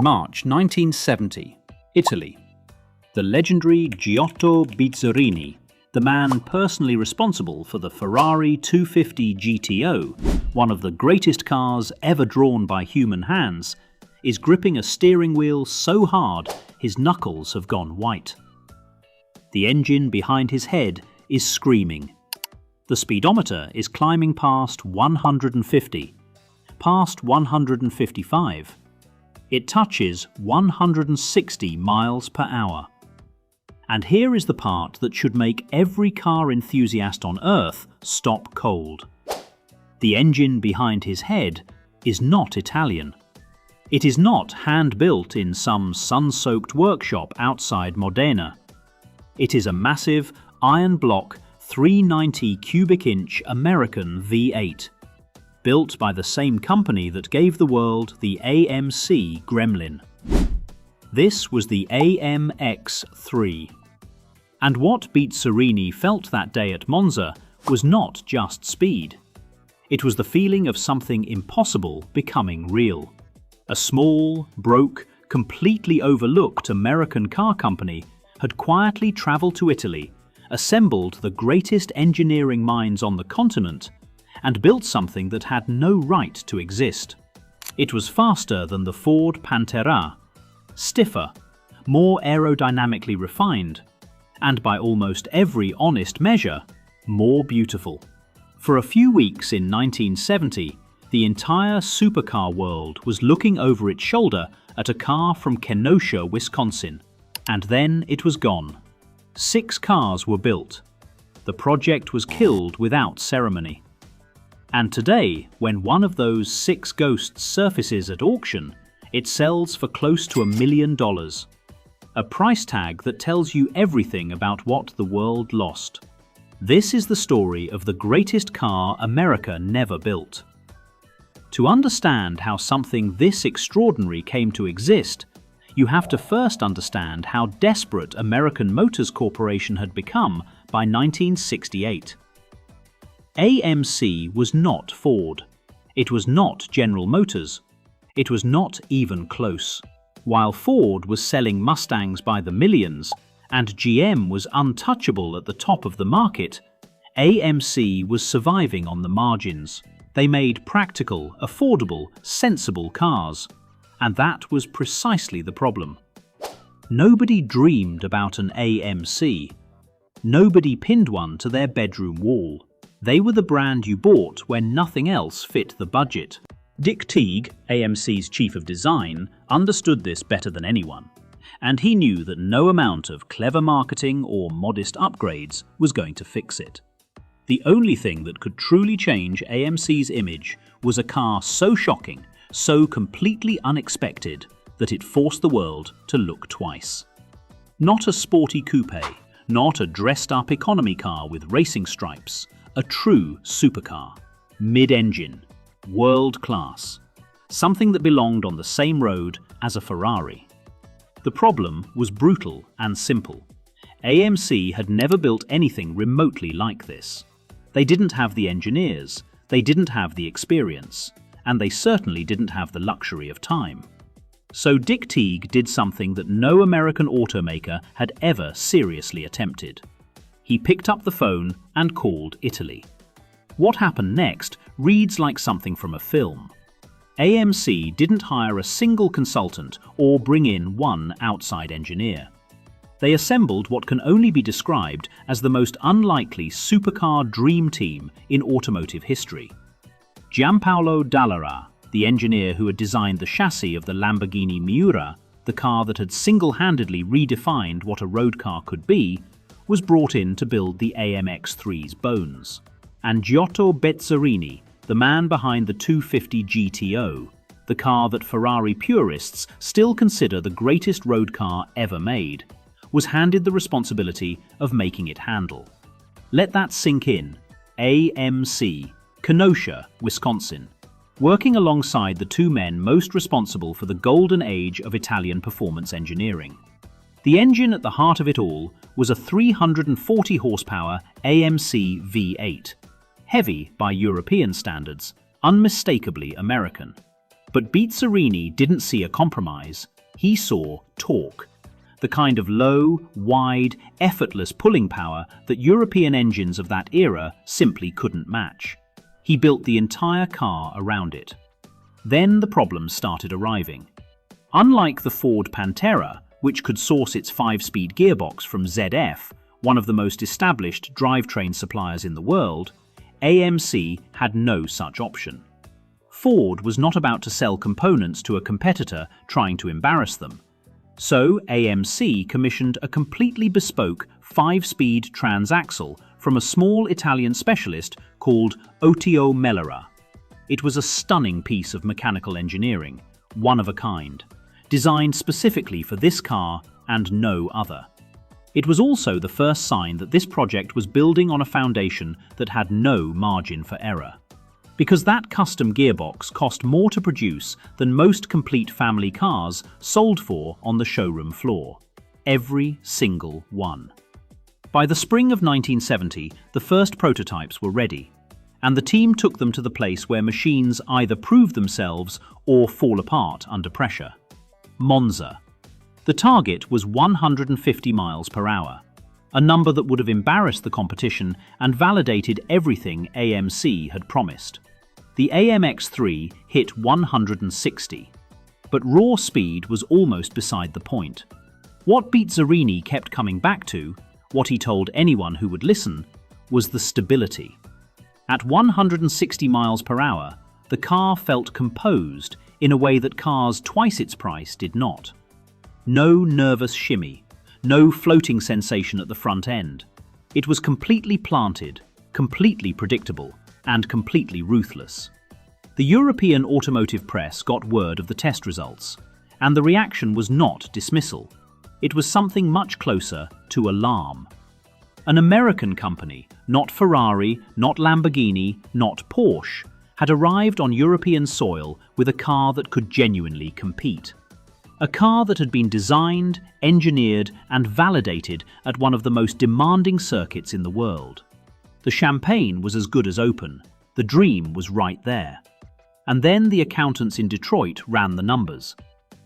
March 1970, Italy. The legendary Giotto Bizzarrini, the man personally responsible for the Ferrari 250 GTO, one of the greatest cars ever drawn by human hands, is gripping a steering wheel so hard his knuckles have gone white. The engine behind his head is screaming. The speedometer is climbing past 150, past 155. It touches 160 miles per hour. And here is the part that should make every car enthusiast on Earth stop cold. The engine behind his head is not Italian. It is not hand-built in some sun-soaked workshop outside Modena. It is a massive, iron-block, 390 cubic-inch American V8, built by the same company that gave the world the AMC Gremlin. This was the AMX 3. And what Bizzarrini felt that day at Monza was not just speed. It was the feeling of something impossible becoming real. A small, broke, completely overlooked American car company had quietly traveled to Italy, assembled the greatest engineering minds on the continent, and built something that had no right to exist. It was faster than the Ford Pantera, stiffer, more aerodynamically refined, and by almost every honest measure, more beautiful. For a few weeks in 1970, the entire supercar world was looking over its shoulder at a car from Kenosha, Wisconsin, and then it was gone. 6 cars were built. The project was killed without ceremony. And today, when one of those 6 ghosts surfaces at auction, it sells for close to $1 million. A price tag that tells you everything about what the world lost. This is the story of the greatest car America never built. To understand how something this extraordinary came to exist, you have to first understand how desperate American Motors Corporation had become by 1968. AMC was not Ford. It was not General Motors. It was not even close. While Ford was selling Mustangs by the millions, and GM was untouchable at the top of the market, AMC was surviving on the margins. They made practical, affordable, sensible cars. And that was precisely the problem. Nobody dreamed about an AMC. Nobody pinned one to their bedroom wall. They were the brand you bought when nothing else fit the budget. Dick Teague, AMC's chief of design, understood this better than anyone. And he knew that no amount of clever marketing or modest upgrades was going to fix it. The only thing that could truly change AMC's image was a car so shocking, so completely unexpected, that it forced the world to look twice. Not a sporty coupe, not a dressed-up economy car with racing stripes, a true supercar, mid-engine, world-class, something that belonged on the same road as a Ferrari. The problem was brutal and simple. AMC had never built anything remotely like this. They didn't have the engineers, they didn't have the experience, and they certainly didn't have the luxury of time. So Dick Teague did something that no American automaker had ever seriously attempted. He picked up the phone and called Italy. What happened next reads like something from a film. AMC didn't hire a single consultant or bring in one outside engineer. They assembled what can only be described as the most unlikely supercar dream team in automotive history. Giampaolo Dallara, the engineer who had designed the chassis of the Lamborghini Miura, the car that had single-handedly redefined what a road car could be, was brought in to build the AMX3's bones. And Giotto Bizzarrini, the man behind the 250 GTO, the car that Ferrari purists still consider the greatest road car ever made, was handed the responsibility of making it handle. Let that sink in. AMC, Kenosha, Wisconsin, working alongside the 2 men most responsible for the golden age of Italian performance engineering. The engine at the heart of it all was a 340 horsepower AMC V8, heavy by European standards, unmistakably American. But Bizzarrini didn't see a compromise. He saw torque, the kind of low, wide, effortless pulling power that European engines of that era simply couldn't match. He built the entire car around it. Then the problems started arriving. Unlike the Ford Pantera, which could source its 5-speed gearbox from ZF, one of the most established drivetrain suppliers in the world, AMC had no such option. Ford was not about to sell components to a competitor trying to embarrass them. So AMC commissioned a completely bespoke 5-speed transaxle from a small Italian specialist called Ottio Mellara. It was a stunning piece of mechanical engineering, one of a kind, designed specifically for this car and no other. It was also the first sign that this project was building on a foundation that had no margin for error. Because that custom gearbox cost more to produce than most complete family cars sold for on the showroom floor. Every single one. By the spring of 1970, the first prototypes were ready, and the team took them to the place where machines either prove themselves or fall apart under pressure. Monza. The target was 150 miles per hour, a number that would have embarrassed the competition and validated everything AMC had promised. The AMX3 hit 160, but raw speed was almost beside the point. What Bizzarrini kept coming back to, what he told anyone who would listen, was the stability. At 160 miles per hour, the car felt composed in a way that cars twice its price did not. No nervous shimmy, no floating sensation at the front end. It was completely planted, completely predictable, and completely ruthless. The European automotive press got word of the test results, and the reaction was not dismissal. It was something much closer to alarm. An American company, not Ferrari, not Lamborghini, not Porsche, had arrived on European soil with a car that could genuinely compete. A car that had been designed, engineered, and validated at one of the most demanding circuits in the world. The champagne was as good as open. The dream was right there. And then the accountants in Detroit ran the numbers.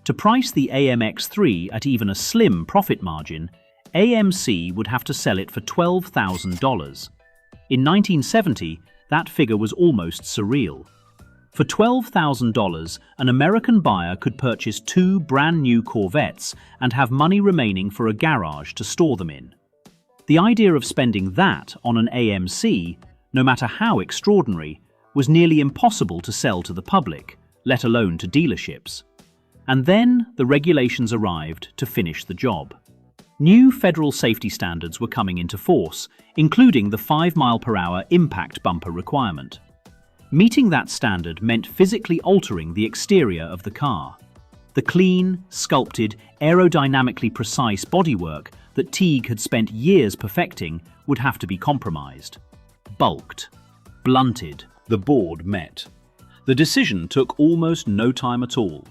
To price the AMX3 at even a slim profit margin, AMC would have to sell it for $12,000. In 1970, that figure was almost surreal. For $12,000, an American buyer could purchase 2 brand-new Corvettes and have money remaining for a garage to store them in. The idea of spending that on an AMC, no matter how extraordinary, was nearly impossible to sell to the public, let alone to dealerships. And then the regulations arrived to finish the job. New federal safety standards were coming into force, including the 5-mile-per-hour impact bumper requirement. Meeting that standard meant physically altering the exterior of the car. The clean, sculpted, aerodynamically precise bodywork that Teague had spent years perfecting would have to be compromised. Bulked. Blunted. The board met. The decision took almost no time at all.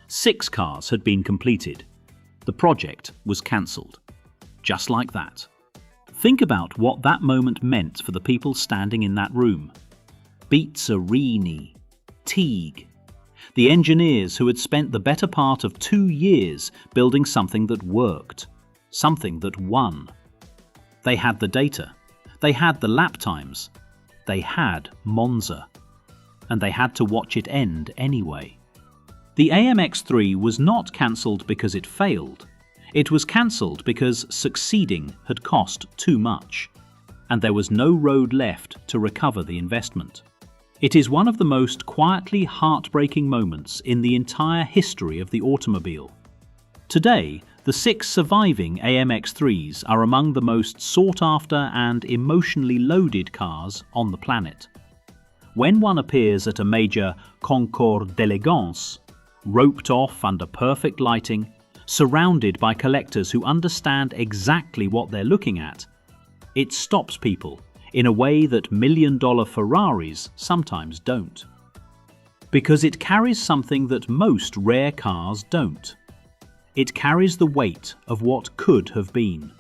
6 cars had been completed. The project was cancelled. Just like that. Think about what that moment meant for the people standing in that room. Bizzarrini, Teague, the engineers who had spent the better part of 2 years building something that worked, something that won. They had the data, they had the lap times, they had Monza, and they had to watch it end anyway. The AMX3 was not cancelled because it failed. It was cancelled because succeeding had cost too much, and there was no road left to recover the investment. It is one of the most quietly heartbreaking moments in the entire history of the automobile. Today, the 6 surviving AMX3s are among the most sought-after and emotionally loaded cars on the planet. When one appears at a major concours d'élégance, roped off under perfect lighting, surrounded by collectors who understand exactly what they're looking at, it stops people in a way that million-dollar Ferraris sometimes don't. Because it carries something that most rare cars don't. It carries the weight of what could have been.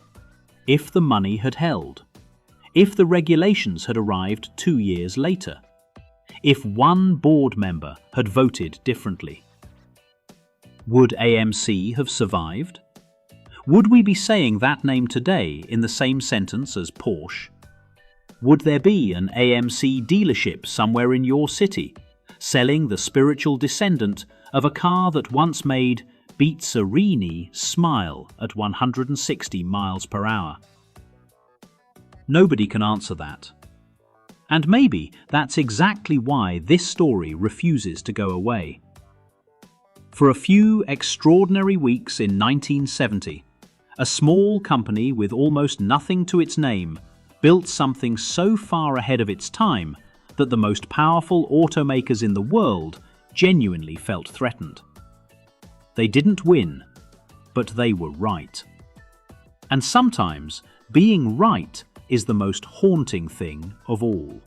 If the money had held. If the regulations had arrived 2 years later. if one board member had voted differently? Would AMC have survived? Would we be saying that name today in the same sentence as Porsche? Would there be an AMC dealership somewhere in your city, selling the spiritual descendant of a car that once made Bizzarrini smile at 160 miles per hour? Nobody can answer that. And maybe that's exactly why this story refuses to go away. For a few extraordinary weeks in 1970, a small company with almost nothing to its name built something so far ahead of its time that the most powerful automakers in the world genuinely felt threatened. They didn't win, but they were right. And sometimes being right is the most haunting thing of all.